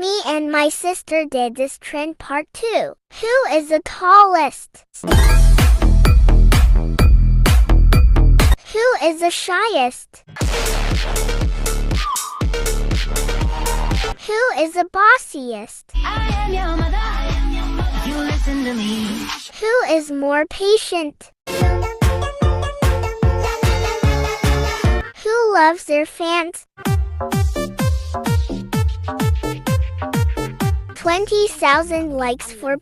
Me and my sister did this trend part 2. Who is the tallest? Who is the shyest? Who is the bossiest? I am your mother. You listen to me. Who is more patient? Who loves their fans? 20,000 likes for